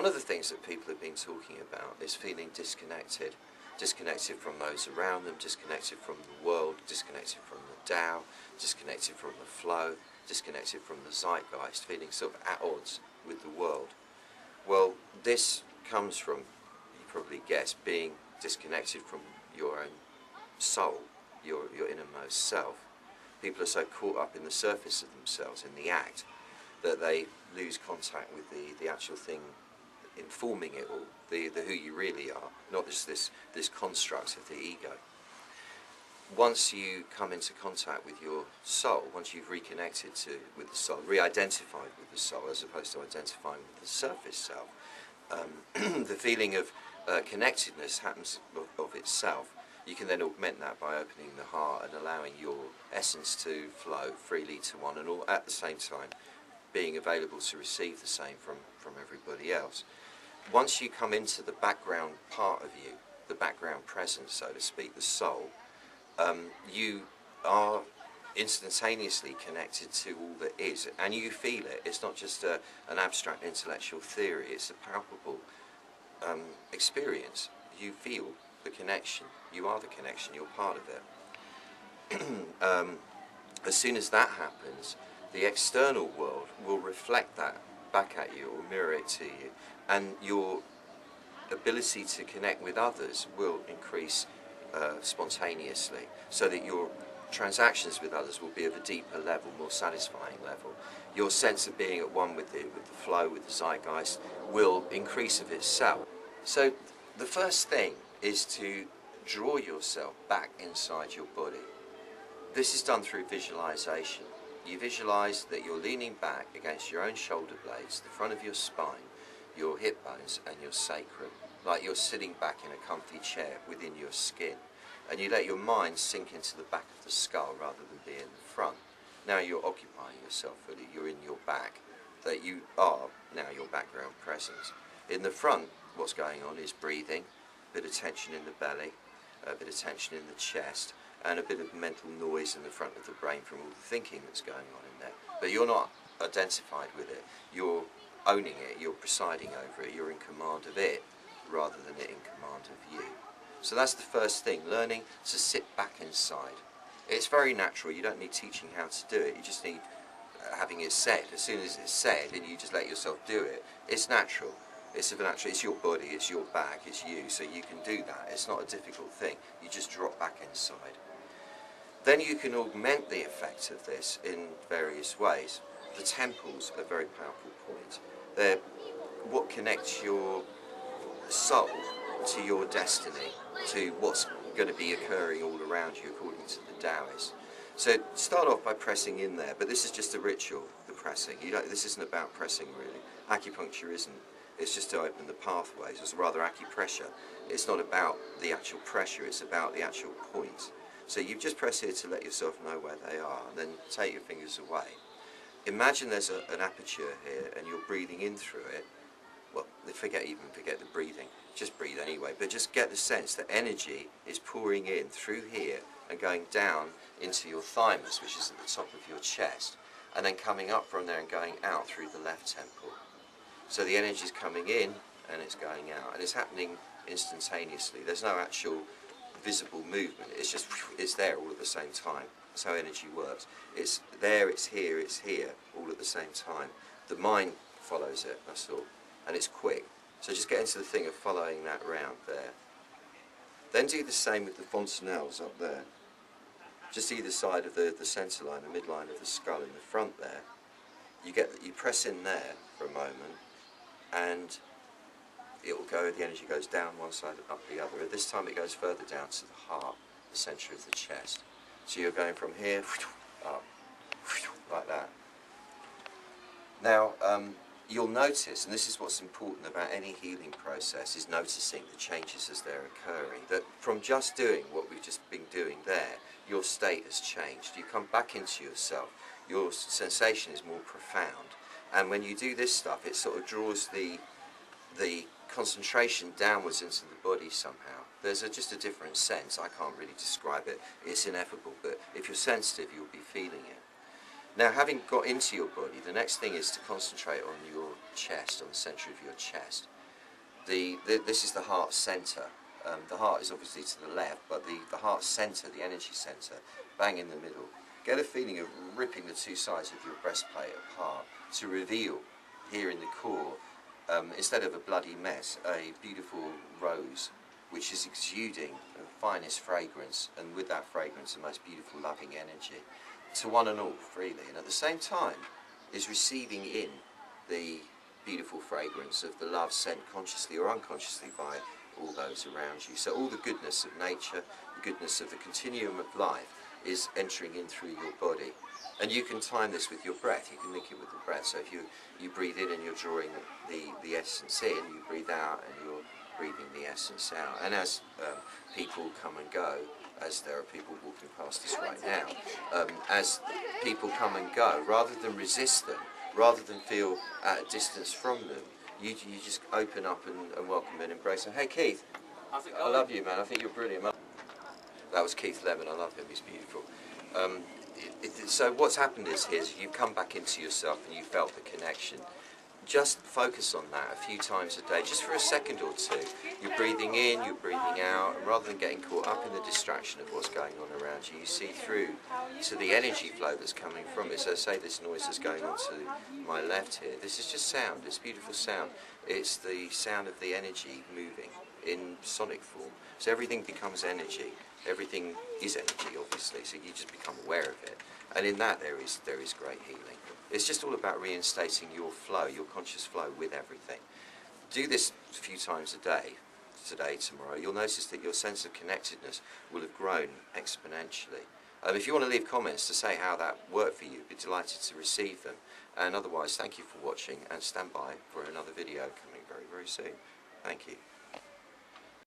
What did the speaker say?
One of the things that people have been talking about is feeling disconnected. Disconnected from those around them, disconnected from the world, disconnected from the Tao, disconnected from the flow, disconnected from the zeitgeist, feeling sort of at odds with the world. Well, this comes from, you probably guess, being disconnected from your own soul, your innermost self. People are so caught up in the surface of themselves, in the act, that they lose contact with the actual thing informing it all, the who you really are, not just this construct of the ego. Once you come into contact with your soul, once you've reconnected with the soul, re-identified with the soul as opposed to identifying with the surface self, the feeling of connectedness happens of itself. You can then augment that by opening the heart and allowing your essence to flow freely to one and all, at the same time being available to receive the same from everybody else. Once you come into the background part of you, the background presence, so to speak, the soul, you are instantaneously connected to all that is, and you feel it. It's not just an abstract intellectual theory, it's a palpable experience. You feel the connection, you are the connection, you're part of it. As soon as that happens, the external world will reflect that back at you, or mirror it to you, and your ability to connect with others will increase spontaneously, so that your transactions with others will be of a deeper level, more satisfying level. Your sense of being at one with the flow, with the zeitgeist, will increase of itself. So the first thing is to draw yourself back inside your body. This is done through visualization. You visualize that you're leaning back against your own shoulder blades, the front of your spine, your hip bones and your sacrum, like you're sitting back in a comfy chair within your skin, and you let your mind sink into the back of the skull rather than be in the front. Now you're occupying yourself fully, you're in your back, that you are now your background presence. In the front, what's going on is breathing, a bit of tension in the belly, a bit of tension in the chest, and a bit of mental noise in the front of the brain from all the thinking that's going on in there. But you're not identified with it, you're owning it, you're presiding over it, you're in command of it rather than it in command of you. So that's the first thing, learning to sit back inside. It's very natural, you don't need teaching how to do it, you just need having it said. As soon as it's said and you just let yourself do it, it's natural. It's your body, it's your back, it's you, so you can do that. It's not a difficult thing, you just drop back inside. Then you can augment the effect of this in various ways. The temples are a very powerful point. They're what connects your soul to your destiny, to what's going to be occurring all around you according to the Taoists. So start off by pressing in there, but this is just a ritual, the pressing. This isn't about pressing really. Acupuncture isn't. It's just to open the pathways. It's rather acupressure. It's not about the actual pressure, it's about the actual point. So you just press here to let yourself know where they are, and then take your fingers away. Imagine there's an aperture here and you're breathing in through it. Well, forget the breathing, just breathe anyway, but just get the sense that energy is pouring in through here and going down into your thymus, which is at the top of your chest, and then coming up from there and going out through the left temple. So the energy is coming in and it's going out, and it's happening instantaneously. There's no actual visible movement, it's there all at the same time. That's how energy works. It's there, it's here, all at the same time. The mind follows it, that's all. And it's quick. So just get into the thing of following that round there. Then do the same with the fontanelles up there. Just either side of the centre line, the midline of the skull in the front there. You press in there for a moment, and it will go, the energy goes down one side and up the other. At this time it goes further down to the heart, the centre of the chest. So you're going from here, up, like that. Now, you'll notice, and this is what's important about any healing process, is noticing the changes as they're occurring. That from just doing what we've just been doing there, your state has changed. You come back into yourself, your sensation is more profound. And when you do this stuff, it sort of draws the concentration downwards into the body somehow. There's just a different sense. I can't really describe it. It's ineffable, but if you're sensitive, you'll be feeling it. Now, having got into your body, the next thing is to concentrate on your chest, on the centre of your chest. This is the heart centre. The heart is obviously to the left, but the heart centre, the energy centre, bang in the middle. Get a feeling of ripping the two sides of your breastplate apart to reveal here in the core, instead of a bloody mess, a beautiful rose which is exuding the finest fragrance, and with that fragrance the most beautiful loving energy to one and all freely, and at the same time is receiving in the beautiful fragrance of the love sent consciously or unconsciously by all those around you. So all the goodness of nature, the goodness of the continuum of life is entering in through your body. And you can time this with your breath. You can link it with the breath. So if you breathe in and you're drawing the essence in, you breathe out and you're breathing the essence out. And as people come and go, as there are people walking past us right now, as people come and go, rather than resist them, rather than feel at a distance from them, you just open up and welcome and embrace them. Hey Keith, I love you, man. I think you're brilliant. That was Keith Lemon. I love him. He's beautiful. So what's happened is you've come back into yourself and you felt the connection. Just focus on that a few times a day, just for a second or two. You're breathing in, you're breathing out, and rather than getting caught up in the distraction of what's going on around you, you see through to the energy flow that's coming from it. So say this noise that's going on to my left here, this is just sound, it's beautiful sound. It's the sound of the energy moving in sonic form. So everything becomes energy. Everything is energy, obviously, so you just become aware of it. And in that there is great healing. It's just all about reinstating your flow, your conscious flow with everything. Do this a few times a day, today, tomorrow. You'll notice that your sense of connectedness will have grown exponentially. If you want to leave comments to say how that worked for you, I'd be delighted to receive them. And otherwise, thank you for watching, and stand by for another video coming very, very soon. Thank you.